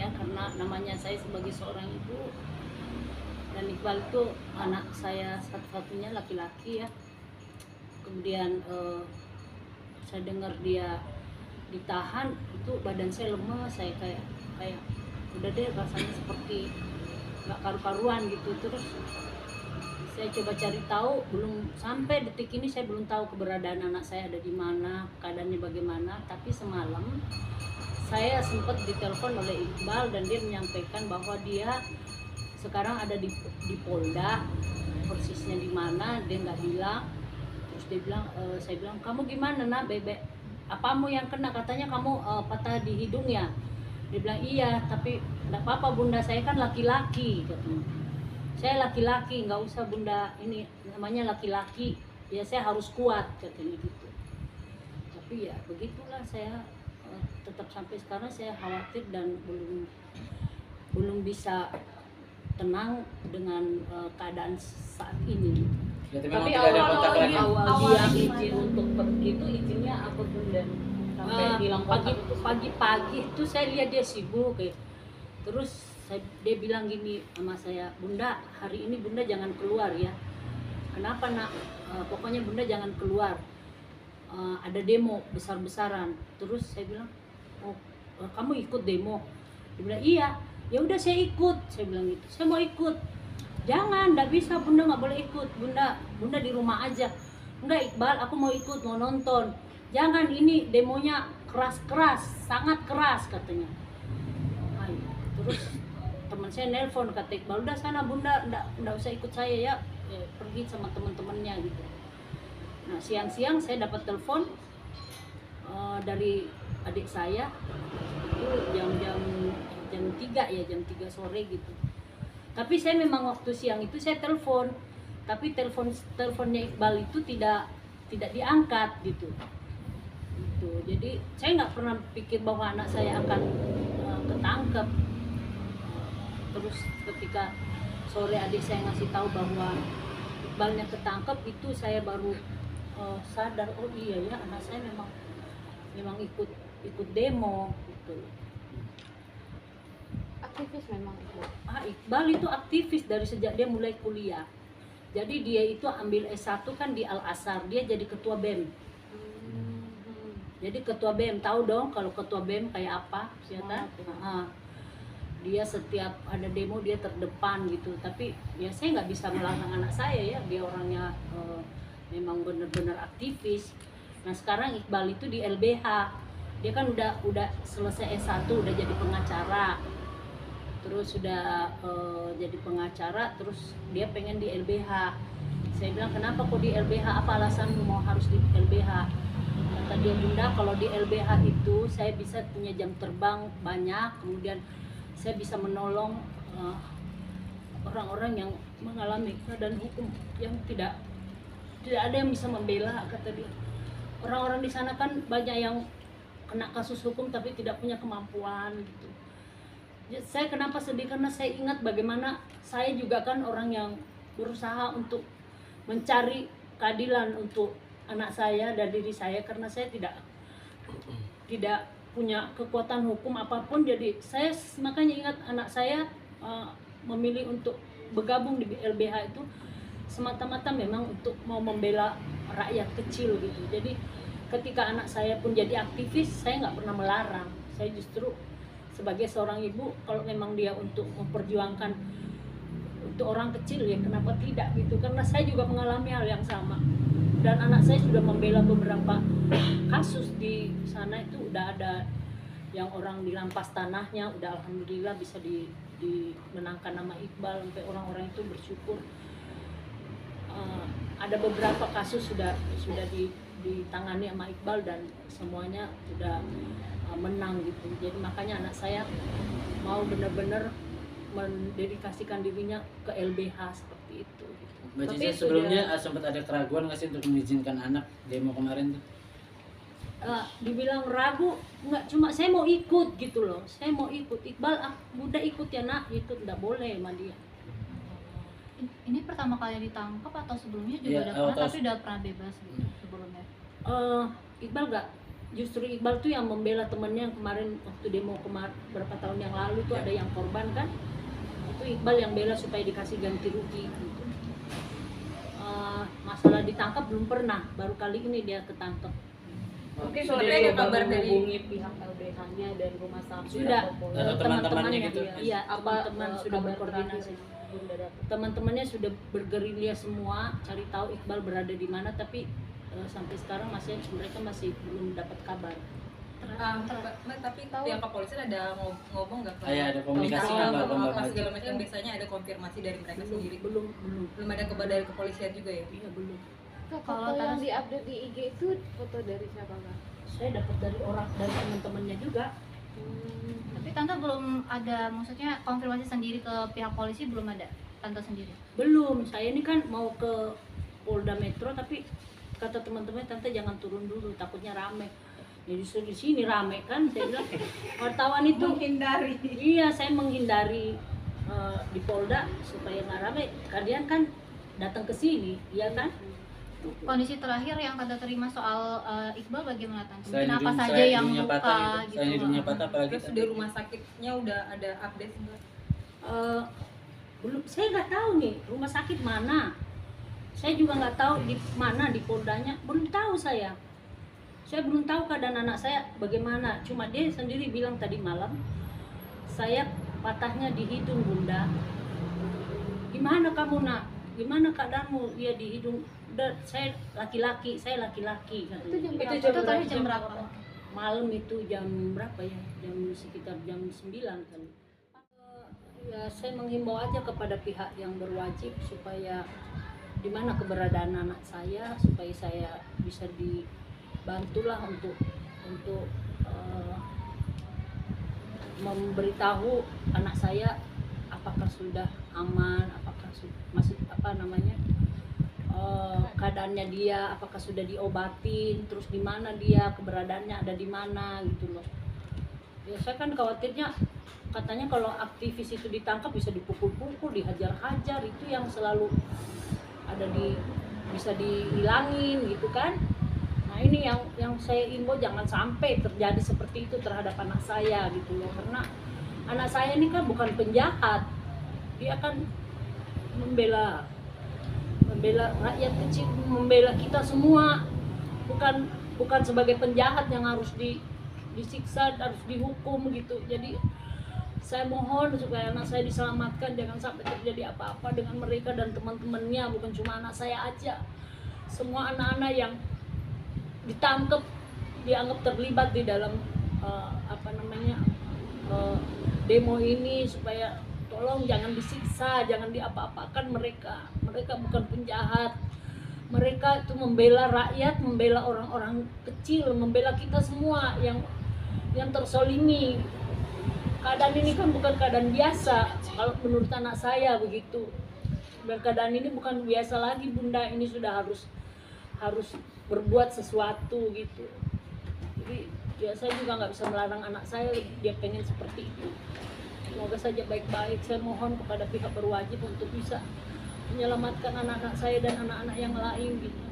ya, karena namanya saya sebagai seorang ibu, dan Iqbal itu anak saya satu-satunya laki-laki ya. Kemudian saya dengar dia ditahan, itu badan saya lemas, saya kayak udah deh rasanya seperti nggak karu-karuan gitu. Terus saya coba cari tahu, belum sampai detik ini saya belum tahu keberadaan anak saya ada di mana, keadaannya bagaimana. Tapi semalam saya sempat ditelepon oleh Iqbal dan dia menyampaikan bahwa dia sekarang ada di Polda, persisnya di mana dia nggak bilang. Terus dia bilang, saya bilang, kamu gimana nak bebek, apamu yang kena, katanya kamu patah di hidung ya. Dia bilang iya, tapi nggak apa-apa bunda, saya kan laki-laki katanya. Saya laki-laki, nggak usah bunda, ini namanya laki-laki ya, saya harus kuat katanya gitu. Tapi ya begitulah, saya tetap sampai sekarang saya khawatir dan belum bisa tenang dengan keadaan saat ini. Berarti memang Tapi tidak ada kontak awal-awal lagi. awalnya dia gimana? izin untuk pergi itu, izinnya apa bunda? Sampai hilang kontak itu. Pagi-pagi itu saya lihat dia sibuk ya. Terus dia bilang gini sama saya, bunda hari ini bunda jangan keluar ya. Kenapa nak? Pokoknya bunda jangan keluar. Ada demo besar-besaran. Terus saya bilang, oh kamu ikut demo? Dia bilang iya. Ya udah saya ikut, saya bilang gitu. Saya mau ikut. Jangan, nggak bisa bunda, nggak boleh ikut. Bunda di rumah aja. Enggak Iqbal, aku mau ikut, mau nonton. Jangan, ini demonya keras-keras, sangat keras katanya. Ay, terus teman saya nelpon, kata Iqbal, udah sana bunda, nggak usah ikut saya ya, pergi sama teman-temannya gitu. Nah siang-siang saya dapat telepon dari adik saya, itu jam 3 ya, jam 3 sore gitu. Tapi saya memang waktu siang itu saya telepon, tapi teleponnya Iqbal itu tidak diangkat gitu. Jadi saya nggak pernah pikir bahwa anak saya akan ketangkep. Terus ketika sore adik saya ngasih tahu bahwa Iqbalnya ketangkep, itu saya baru sadar, oh iya ya, anak saya memang ikut demo gitu. Aktivis memang itu. Iqbal itu aktivis dari sejak dia mulai kuliah. Jadi dia itu ambil S1 kan di Al-Azhar, dia jadi ketua BEM. Jadi ketua BEM, tahu dong kalau ketua BEM kayak apa, ya kan? Dia setiap ada demo dia terdepan gitu. Tapi ya saya nggak bisa melarang anak saya ya, dia orangnya memang benar-benar aktivis. Nah sekarang Iqbal itu di LBH, dia kan udah selesai S1, udah jadi pengacara. Terus sudah jadi pengacara, terus dia pengen di LBH. Saya bilang, kenapa kok di LBH, apa alasanmu mau harus di LBH? Kata dia, bunda kalau di LBH itu saya bisa punya jam terbang banyak, kemudian saya bisa menolong orang-orang yang mengalami keadaan hukum yang tidak ada yang bisa membela, kata dia. Orang-orang di sana kan banyak yang kena kasus hukum tapi tidak punya kemampuan gitu. Saya kenapa sedih, karena saya ingat bagaimana saya juga kan orang yang berusaha untuk mencari keadilan untuk anak saya dan diri saya, karena saya tidak punya kekuatan hukum apapun. Jadi saya makanya ingat anak saya memilih untuk bergabung di LBH itu semata-mata memang untuk mau membela rakyat kecil gitu. Jadi ketika anak saya pun jadi aktivis, saya nggak pernah melarang. Saya justru sebagai seorang ibu, kalau memang dia untuk memperjuangkan untuk orang kecil, ya kenapa tidak gitu. Karena saya juga mengalami hal yang sama, dan anak saya sudah membela beberapa kasus di sana. Itu udah ada yang orang dirampas tanahnya, udah alhamdulillah bisa dimenangkan nama Iqbal, sampai orang-orang itu bersyukur. Ada beberapa kasus sudah ditangani sama Iqbal dan semuanya sudah menang gitu. Jadi makanya anak saya mau benar-benar mendedikasikan dirinya ke LBH seperti itu gitu. Mbak Tapi Cici, sebelumnya sempat ada keraguan nggak sih untuk mengizinkan anak demo kemarin tuh? Dibilang ragu, nggak, cuma saya mau ikut gitu loh. Saya mau ikut. Iqbal, bunda ikut ya nak, ikut, nggak boleh sama dia. Ini pertama kali ditangkap atau sebelumnya juga Iya, udah pernah, pas- tapi udah pernah bebas gitu sebelumnya? Iqbal justru Iqbal tuh yang membela temennya yang kemarin waktu demo berapa tahun yang lalu tuh ada yang korban kan, itu Iqbal yang bela supaya dikasih ganti rugi gitu. Masalah ditangkap belum pernah, baru kali ini dia ketangkep. Mungkin Sudah sudah ada coba kabar dari menghubungi pihak LBH-nya dan rumah sakit Sudah. atau polisi. Atau teman-temannya gitu. Iya, Apa teman-teman sudah kabar berkoordinasi. terakhir Bunda dapat? Teman-temannya sudah bergerilya semua cari tahu Iqbal berada di mana, tapi sampai sekarang mereka masih belum dapat kabar. Mbak, tapi yang kepolisian ada ngomong nggak? Ada komunikasi Soal nggak, Mbak? apa segala macam, biasanya ada konfirmasi dari mereka sendiri. Belum Ada kabar dari kepolisian juga ya? iya belum. Foto yang diupdate di IG itu foto dari siapa Kak? Saya dapat dari teman-temannya juga. Tapi tante belum ada, maksudnya konfirmasi sendiri ke pihak polisi belum ada tante sendiri. Belum, saya ini kan mau ke Polda Metro, tapi kata teman-teman tante jangan turun dulu, takutnya rame. Ya justru di sini rame kan, saya bilang wartawan itu Menghindari. Iya, saya menghindari di Polda supaya nggak rame. Kalian kan datang ke sini, iya kan? Kondisi terakhir yang tante terima soal Iqbal bagaimana tante? Selain Mungkin apa hidung- saja selain yang hidungnya luka patah gitu. gitu? Selain hidungnya patah apalagi Terus di rumah sakitnya udah ada update nggak? Belum, saya nggak tahu nih rumah sakit mana. Saya juga nggak tahu di mana di Poldanya, belum tahu saya. Saya belum tahu keadaan anak saya bagaimana. Cuma dia sendiri bilang tadi malam, saya patahnya di hidung Bunda. Gimana kamu nak? Gimana keadaanmu? Dia di hidung. Udah, saya laki-laki katanya. Itu tadi jam berapa? Malam itu jam berapa ya? Sekitar jam 9 kali. Ya saya menghimbau aja kepada pihak yang berwajib supaya di mana keberadaan anak saya, supaya saya bisa dibantulah untuk memberitahu anak saya apakah sudah aman, apakah masih keadaannya dia, apakah sudah diobatin, terus di mana dia, keberadaannya ada di mana gitu loh. Ya saya kan khawatirnya katanya kalau aktivis itu ditangkap bisa dipukul-pukul, dihajar-hajar, itu yang selalu ada bisa dihilangin gitu kan. Nah ini yang saya imbau jangan sampai terjadi seperti itu terhadap anak saya gitu loh, karena anak saya ini kan bukan penjahat, dia kan membela rakyat kecil, membela kita semua, bukan sebagai penjahat yang harus disiksa, harus dihukum gitu. Jadi saya mohon supaya anak saya diselamatkan, jangan sampai terjadi apa-apa dengan mereka dan teman-temannya, bukan cuma anak saya aja, semua anak-anak yang ditangkap dianggap terlibat di dalam demo ini, supaya tolong jangan disiksa, jangan diapa-apakan mereka bukan penjahat, mereka itu membela rakyat, membela orang-orang kecil, membela kita semua yang tersolimi. Keadaan ini kan bukan keadaan biasa kalau menurut anak saya begitu, dan keadaan ini bukan biasa lagi Bunda, ini sudah harus berbuat sesuatu gitu. Jadi ya saya juga nggak bisa melarang anak saya, dia pengen seperti itu. Semoga saja baik-baik. Saya mohon kepada pihak berwajib untuk bisa menyelamatkan anak-anak saya dan anak-anak yang lain gitu.